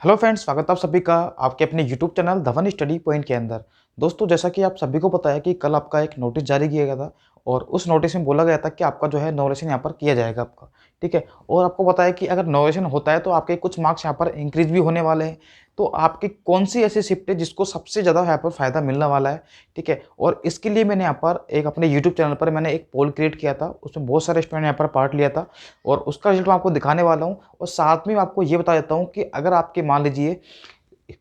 Hello friends, स्वागत है आप सभी का आपके अपने YouTube channel Dhawan study point के अंदर। दोस्तों, जैसा कि आप सभी को पता है कि कल आपका एक नोटिस जारी किया गया था और उस नोटिस में बोला गया था कि आपका जो है नॉमिनेशन यहाँ पर किया जाएगा आपका, ठीक है। और आपको पता है कि अगर नॉमिनेशन होता है तो आपके कुछ मार्क्स यहाँ पर इंक्रीज भी होने वाले हैं। तो आपकी कौन सी ऐसी शिफ्ट है जिसको सबसे ज़्यादा यहाँ पर फ़ायदा मिलने वाला है, ठीक है। और इसके लिए मैंने यहाँ पर एक अपने यूट्यूब चैनल पर मैंने एक पोल क्रिएट किया था, उसमें बहुत सारे स्टूडेंट ने यहाँ पर पार्ट लिया था और उसका रिजल्ट मैं आपको दिखाने वाला हूँ। और साथ में मैं आपको ये बता देता हूँ कि अगर आपके मान लीजिए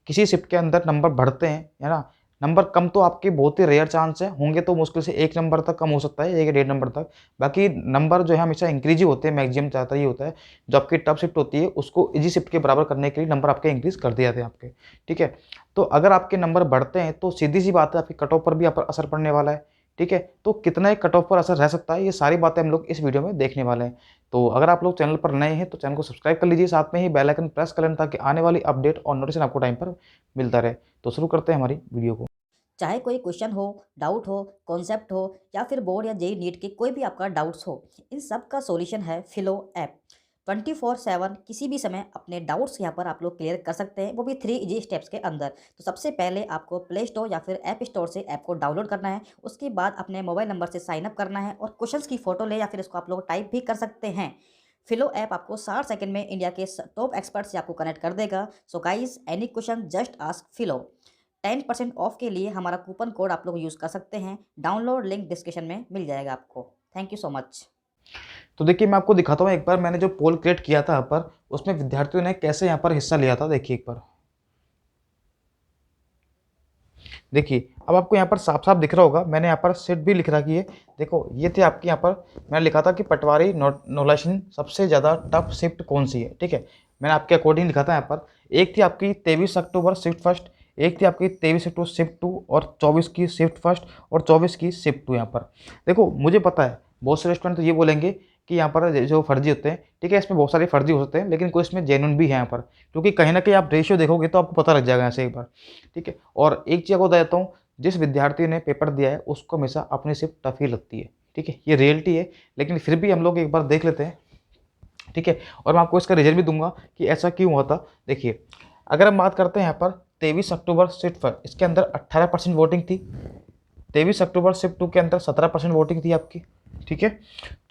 किसी शिफ्ट के अंदर नंबर बढ़ते हैं, है ना, नंबर कम तो आपके बहुत ही रेयर चांस है होंगे, तो मुश्किल से 1 नंबर तक कम हो सकता है, 1 या डेढ़ नंबर तक। बाकी नंबर जो है हमेशा इंक्रीज ही होते हैं, मैक्सिमम ज़्यादातर ये होता है। जो आपकी टफ शिफ्ट होती है उसको ईजी शिफ्ट के बराबर करने के लिए नंबर आपके इंक्रीज कर दिए जाते हैं आपके, ठीक है। तो अगर आपके नंबर बढ़ते हैं तो सीधी सी बात है आपकी कट ऑफ पर भी यहाँ पर असर पड़ने वाला है, ठीक है। तो कितना एक कट ऑफ पर असर रह सकता है, ये सारी बातें हम लोग इस वीडियो में देखने वाले हैं। तो अगर आप लोग चैनल पर नए हैं तो चैनल को सब्सक्राइब कर लीजिए, साथ में ही बेल आइकन प्रेस कर लें ताकि आने वाली अपडेट और नोटिफिकेशन आपको टाइम पर मिलता रहे। तो शुरू करते हैं हमारी वीडियो को। चाहे कोई क्वेश्चन हो, डाउट हो, कॉन्सेप्ट हो या फिर बोर्ड या जेईई नीट के कोई भी आपका डाउट्स हो, इन सब का सॉल्यूशन है फिलो ऐप। 24/7 किसी भी समय अपने डाउट्स यहाँ पर आप लोग क्लियर कर सकते हैं, वो भी 3 इजी स्टेप्स के अंदर। तो सबसे पहले आपको प्ले स्टोर या फिर ऐप स्टोर से ऐप को डाउनलोड करना है। उसके बाद अपने मोबाइल नंबर से साइन अप करना है और क्वेश्चंस की फोटो ले या फिर इसको आप लोग टाइप भी कर सकते हैं। फिलो ऐप आपको 60 सेकंड में इंडिया के टॉप एक्सपर्ट से आपको कनेक्ट कर देगा। So guys, any question just ask फिलो। 10% of के लिए हमारा कूपन कोड आप लोग यूज़ कर सकते हैं। डाउनलोड लिंक डिस्क्रिप्शन में मिल जाएगा आपको। Thank you so much. तो देखिए, मैं आपको दिखाता हूँ एक बार मैंने जो पोल क्रिएट किया था यहाँ पर, उसमें विद्यार्थियों ने कैसे यहाँ पर हिस्सा लिया था। देखिए एक बार, देखिए अब आपको यहाँ पर साफ साफ दिख रहा होगा, मैंने यहाँ पर सेट भी लिख रखी है। देखो ये थे आपकी, यहाँ पर मैंने लिखा था कि पटवारी नॉलेशन सबसे ज़्यादा टफ शिफ्ट कौन सी है, ठीक है। मैंने आपके अकॉर्डिंग लिखा था यहाँ पर। एक थी आपकी 23 अक्टूबर शिफ्ट फर्स्ट, एक थी आपकी 23 अक्टूबर शिफ्ट टू, और 24 की शिफ्ट फर्स्ट और 24 की शिफ्ट टू। यहाँ पर देखो, मुझे पता है बहुत सारे स्टूडेंट तो ये बोलेंगे कि यहाँ पर जो फर्जी होते हैं, ठीक है, इसमें बहुत सारे फर्जी हो सकते हैं, लेकिन कोई इसमें जेन्युइन भी है यहाँ पर, क्योंकि कहीं ना कहीं आप रेशियो देखोगे तो आपको पता लग जाएगा ऐसे एक बार, ठीक है। और एक चीज़ को बता देता हूँ, जिस विद्यार्थी ने पेपर दिया है उसको हमेशा अपनी शिफ्ट टफ ही लगती है, ठीक है, ये रियलिटी है। लेकिन फिर भी हम लोग एक बार देख लेते हैं, ठीक है। और मैं आपको इसका रीजन भी दूंगा कि ऐसा क्यों हुआ था। देखिए, अगर हम बात करते हैं यहाँ पर 23 अक्टूबर शिफ्ट पर, इसके अंदर 18% वोटिंग थी। 23 अक्टूबर शिफ्ट टू के अंदर 17% वोटिंग थी आपकी, ठीक है।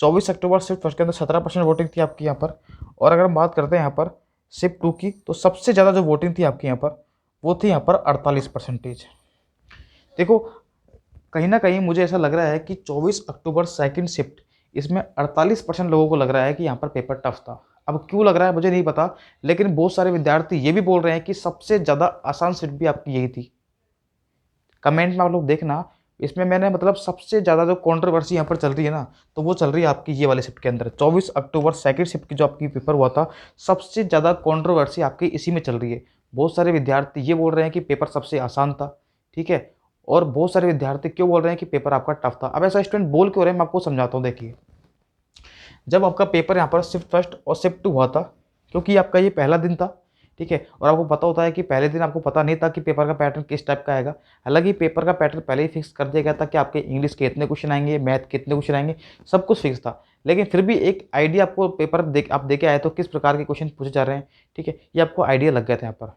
24 अक्टूबर शिफ्ट फर्स्ट के अंदर 17% वोटिंग थी आपकी यहाँ पर। और अगर हम बात करते हैं यहाँ पर शिफ्ट टू की, तो सबसे ज़्यादा जो वोटिंग थी आपकी यहाँ पर, वो थी यहाँ पर 48%। देखो, कहीं ना कहीं मुझे ऐसा लग रहा है कि 24 अक्टूबर सेकंड शिफ्ट, इसमें 48% लोगों को लग रहा है कि यहाँ पर पेपर टफ था। अब क्यों लग रहा है मुझे नहीं पता, लेकिन बहुत सारे विद्यार्थी ये भी बोल रहे हैं कि सबसे ज़्यादा आसान शिफ्ट भी आपकी यही थी। कमेंट में आप लोग देखना, इसमें मैंने मतलब सबसे ज़्यादा जो कंट्रोवर्सी यहाँ पर चल रही है ना, तो वो चल रही है आपकी ये वाले शिफ्ट के अंदर। 24 अक्टूबर सेकंड शिफ्ट की जो आपकी पेपर हुआ था, सबसे ज़्यादा कंट्रोवर्सी आपकी इसी में चल रही है। बहुत सारे विद्यार्थी ये बोल रहे हैं कि पेपर सबसे आसान था, ठीक है। और बहुत सारे विद्यार्थी क्यों बोल रहे हैं कि पेपर आपका टफ था। अब ऐसा स्टूडेंट बोल क्यों रहे हैं, मैं आपको समझाता हूँ। देखिए, जब आपका पेपर यहाँ पर शिफ्ट फर्स्ट और शिफ्ट टू हुआ था, क्योंकि आपका ये पहला दिन था, ठीक है, और आपको पता होता है कि पहले दिन आपको पता नहीं था कि पेपर का पैटर्न किस टाइप का आएगा। हालांकि पेपर का पैटर्न पहले ही फिक्स कर दिया गया था कि आपके इंग्लिश के इतने क्वेश्चन आएंगे, मैथ के इतने क्वेश्चन आएंगे, सब कुछ फिक्स था। लेकिन फिर भी एक आइडिया आपको पेपर आप देके आए तो किस प्रकार के क्वेश्चन पूछे जा रहे हैं, ठीक है, ये आपको आइडिया लग गया था यहाँ पर,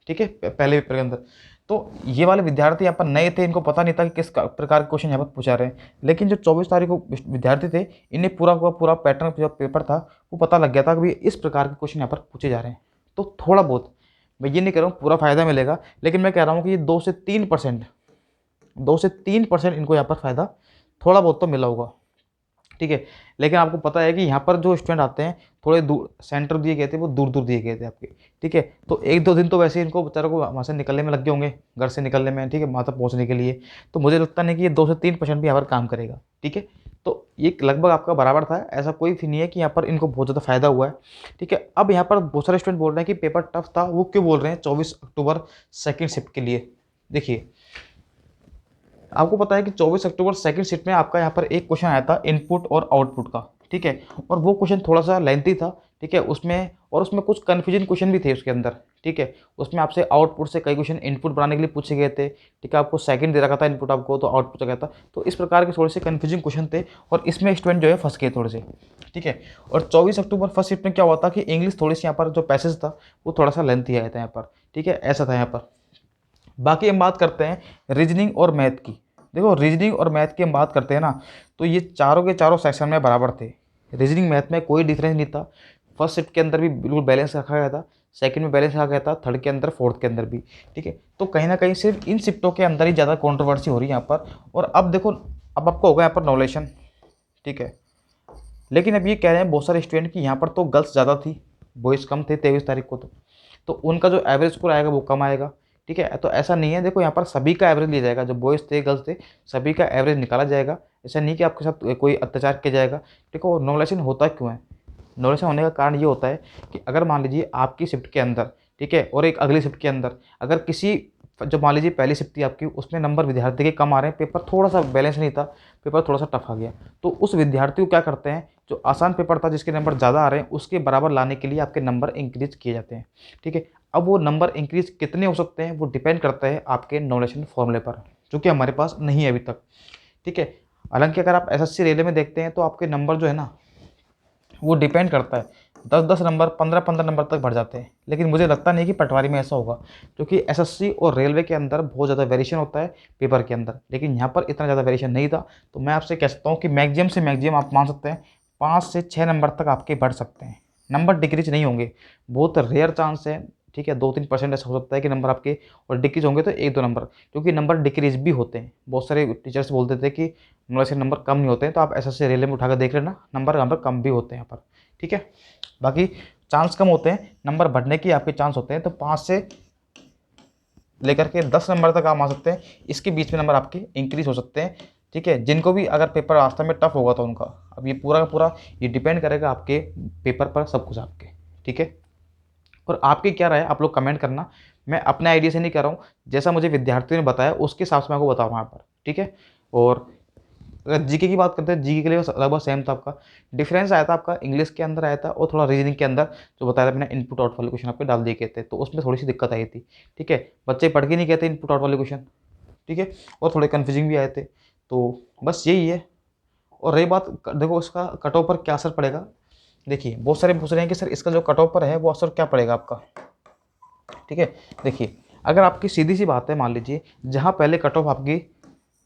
ठीक है, पहले पेपर के अंदर। तो ये वाले विद्यार्थी यहाँ पर नए थे, इनको पता नहीं था कि किस प्रकार के क्वेश्चन यहाँ पर पूछा रहे हैं। लेकिन जो 24 तारीख को विद्यार्थी थे, इन्हें पूरा का पूरा पैटर्न जो पेपर था वो पता लग गया था कि भाई इस प्रकार के क्वेश्चन यहाँ पर पूछे जा रहे हैं। तो थोड़ा बहुत, मैं ये नहीं कह रहा हूँ पूरा फ़ायदा मिलेगा, लेकिन मैं कह रहा हूँ कि ये 2 से 3% इनको यहाँ पर फ़ायदा थोड़ा बहुत तो मिला होगा, ठीक है। लेकिन आपको पता है कि यहाँ पर जो स्टूडेंट आते हैं, थोड़े दूर सेंटर दिए गए थे, वो दूर दूर दिए गए थे आपके, ठीक है। तो 1-2 दिन तो वैसे इनको बेचारों को वहाँ से निकलने में लग गए होंगे, घर से निकलने में, ठीक है, वहाँ तक पहुँचने के लिए। तो मुझे लगता नहीं कि ये 2 से 3% भी यहाँ पर काम करेगा, ठीक है। तो ये लगभग आपका बराबर था, ऐसा कोई नहीं है कि यहाँ पर इनको बहुत ज़्यादा फायदा हुआ है, ठीक है। अब यहाँ पर बहुत सारे स्टूडेंट बोल रहे हैं कि पेपर टफ था, वो क्यों बोल रहे हैं 24 अक्टूबर सेकेंड शिफ्ट के लिए। देखिए, आपको पता है कि 24 अक्टूबर सेकंड शिफ्ट में आपका यहाँ पर एक क्वेश्चन आया था इनपुट और आउटपुट का, ठीक है। और वो क्वेश्चन थोड़ा सा लेंथी था, ठीक है, उसमें कुछ कन्फ्यूजन क्वेश्चन भी थे उसके अंदर, ठीक है। उसमें आपसे आउटपुट से कई क्वेश्चन इनपुट बनाने के लिए पूछे गए थे, ठीक है। आपको सेकंड दे रखा था इनपुट, आपको तो आउटपुट गया था। तो इस प्रकार के थोड़े से कन्फ्यूजिंग क्वेश्चन थे और इसमें स्टूडेंट जो है फंस गए थोड़े से, ठीक है। और 24 अक्टूबर फर्स्ट शिफ्ट में क्या हुआ था कि इंग्लिश थोड़ी सी यहाँ पर जो पैसेज था वो थोड़ा सा लेंथी आया था यहाँ पर, ठीक है, ऐसा था यहाँ पर। बाकी हम बात करते हैं रीजनिंग और मैथ की। देखो रीजनिंग और मैथ की हम बात करते हैं ना, तो ये चारों के चारों सेक्शन में बराबर थे। रीजनिंग मैथ में कोई डिफरेंस नहीं था। फर्स्ट शिफ्ट के अंदर भी बिल्कुल बैलेंस रखा गया था, सेकंड में बैलेंस रखा गया था, थर्ड के अंदर, फोर्थ के अंदर भी, ठीक है। तो कहीं ना कहीं सिर्फ इन शिफ्टों के अंदर ही ज़्यादा कंट्रोवर्सी हो रही है यहाँ पर। और अब देखो, अब आपको होगा यहाँ पर नॉलेशन, ठीक है। लेकिन अब ये कह रहे हैं बहुत सारे स्टूडेंट कि यहाँ पर तो गर्ल्स ज़्यादा थी, बॉयज़ कम थे 23 तारीख को, तो उनका जो एवरेज स्कोर आएगा वो कम आएगा, ठीक है। तो ऐसा नहीं है, देखो यहाँ पर सभी का एवरेज लिया जाएगा, जो बॉयज़ थे गर्ल्स थे सभी का एवरेज निकाला जाएगा। ऐसा नहीं कि आपके साथ कोई अत्याचार किया जाएगा, ठीक है। और नॉमिनेशन होता क्यों है? नॉमिनेशन होने का कारण ये होता है कि अगर मान लीजिए आपकी शिफ्ट के अंदर, ठीक है, और एक अगली शिफ्ट के अंदर अगर किसी, जो मान लीजिए पहली शिफ्ट थी आपकी, उसमें नंबर विद्यार्थी के कम आ रहे हैं, पेपर थोड़ा सा बैलेंस नहीं था, पेपर थोड़ा सा टफ आ गया, तो उस विद्यार्थी को क्या करते हैं, जो आसान पेपर था जिसके नंबर ज़्यादा आ रहे हैं उसके बराबर लाने के लिए आपके नंबर इंक्रीज किए जाते हैं, ठीक है। अब वो नंबर इंक्रीज कितने हो सकते हैं वो डिपेंड करता है आपके नॉमिनेशन फॉर्मूले पर, जो कि हमारे पास नहीं है अभी तक, ठीक है। हालांकि अगर आप एसएससी रेलवे में देखते हैं तो आपके नंबर जो है ना वो डिपेंड करता है, 10-10 नंबर, 15-15 नंबर तक बढ़ जाते हैं। लेकिन मुझे लगता नहीं कि पटवारी में ऐसा होगा, क्योंकि एसएससी और रेलवे के अंदर बहुत ज़्यादा वेरिएशन होता है पेपर के अंदर, लेकिन यहाँ पर इतना ज़्यादा वेरिएशन नहीं था। तो मैं आपसे कह सकता हूँ कि मैक्सिमम से मैक्सिमम आप मान सकते हैं 5 से 6 नंबर तक आपके बढ़ सकते हैं, नंबर डिक्रीज नहीं होंगे। बहुत रेयर चांस है, ठीक है, 2-3% ऐसा हो सकता है कि नंबर आपके, और डिक्रीज होंगे तो 1-2 नंबर, क्योंकि नंबर डिक्रीज भी होते हैं। बहुत सारे टीचर्स बोलते थे कि नॉलेज के नंबर कम नहीं होते हैं, तो आप एसएससी रेलवे में उठाकर देख लेना, नंबर यहाँ पर कम भी होते हैं यहाँ पर, ठीक है। बाकी चांस कम होते हैं, नंबर बढ़ने की आपके चांस होते हैं, तो 5 से लेकर के 10 नंबर तक आप आ सकते हैं, इसके बीच में नंबर आपके इंक्रीज हो सकते हैं, ठीक है। जिनको भी अगर पेपर वास्तव में टफ होगा तो उनका, अब ये पूरा का पूरा ये डिपेंड करेगा आपके पेपर पर, सब कुछ आपके, ठीक है। और आपकी क्या राय है आप लोग कमेंट करना, मैं अपने आइडिया से नहीं कर रहा हूँ, जैसा मुझे विद्यार्थियों ने बताया उसके हिसाब से मैं आपको बता रहा हूँ यहाँ पर, ठीक है। और अगर जीके की बात करते हैं, जीके के लिए लगभग सेम था आपका, डिफरेंस आया था आपका इंग्लिश के अंदर आया था और थोड़ा रीजनिंग के अंदर, जो बताया था मैंने इनपुट आउट वाले क्वेश्चन आपके डाल दिए गए थे, तो उसमें थोड़ी सी दिक्कत आई थी, ठीक है। बच्चे पढ़ के नहीं कहते इनपुट आउट वाले क्वेश्चन, ठीक है, और थोड़े कन्फ्यूजिंग भी आए थे, तो बस यही है। और रही बात, देखो इसका कट ऑफ पर क्या असर पड़ेगा, देखिए बहुत सारे पूछ रहे हैं कि सर इसका जो कट ऑफ पर है वो असर क्या पड़ेगा आपका, ठीक है। देखिए अगर आपकी सीधी सी बात है, मान लीजिए जहाँ पहले कट ऑफ आपकी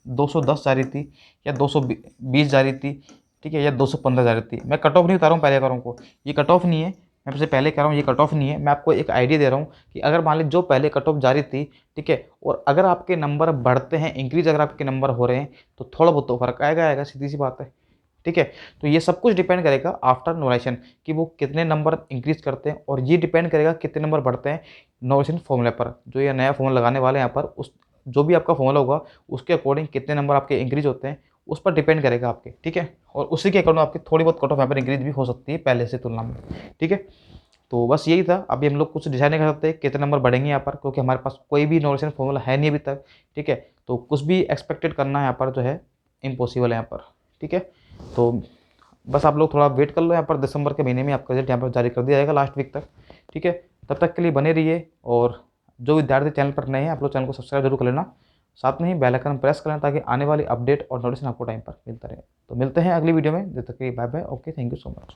210 जा रही थी या 220 जा रही थी, ठीक है, या 215 जा रही थी, मैं कट ऑफ नहीं बता रहा हूँ पहले कह रहा हूँ, ये कट ऑफ नहीं है, मैं आपसे पहले कह रहा हूँ ये कट ऑफ नहीं है, मैं आपको एक आइडिया दे रहा हूँ कि अगर मान लीजिए जो पहले कट ऑफ जा रही थी, ठीक है, और अगर आपके नंबर बढ़ते हैं, इंक्रीज अगर आपके नंबर हो रहे हैं, तो थोड़ा बहुत तो फर्क आएगा, सीधी सी बात है, ठीक है। तो ये सब कुछ डिपेंड करेगा आफ्टर नॉमिनेशन कि वो कितने नंबर इंक्रीज करते हैं, और ये डिपेंड करेगा कितने नंबर बढ़ते हैं नॉमिनेशन फॉर्मूले पर, जो ये नया फॉर्मूला लगाने वाले हैं यहाँ पर, उस जो भी आपका फॉर्मूला होगा उसके अकॉर्डिंग कितने नंबर आपके इंक्रीज होते हैं उस पर डिपेंड करेगा आपके, ठीक है। और उसी के अकॉर्डिंग आपकी थोड़ी बहुत कट ऑफ यहाँ पर इंक्रीज भी हो सकती है पहले से तुलना में, ठीक है। तो बस यही था, अभी हम लोग कुछ डिसाइड नहीं कर सकते कितने नंबर बढ़ेंगे यहाँ पर, क्योंकि हमारे पास कोई भी नॉमिनेशन फॉर्मूला है नहीं अभी तक, ठीक है। तो कुछ भी एक्सपेक्टेड करना यहाँ पर जो है इम्पॉसिबल है यहाँ पर, ठीक है। तो बस आप लोग थोड़ा वेट कर लो, यहाँ पर दिसंबर के महीने में आपका रिजल्ट यहाँ पर जारी कर दिया जाएगा लास्ट वीक तक, ठीक है। तब तक के लिए बने रहिए, और जो विद्यार्थी चैनल पर नए हैं आप लोग चैनल को सब्सक्राइब जरूर कर लेना, साथ में ही बेल आइकन प्रेस कर लेना ताकि आने वाली अपडेट और नोटिफिकेशन आपको टाइम पर मिलता रहे। तो मिलते हैं अगली वीडियो में, जब तक के लिए bye bye, okay, thank you so much.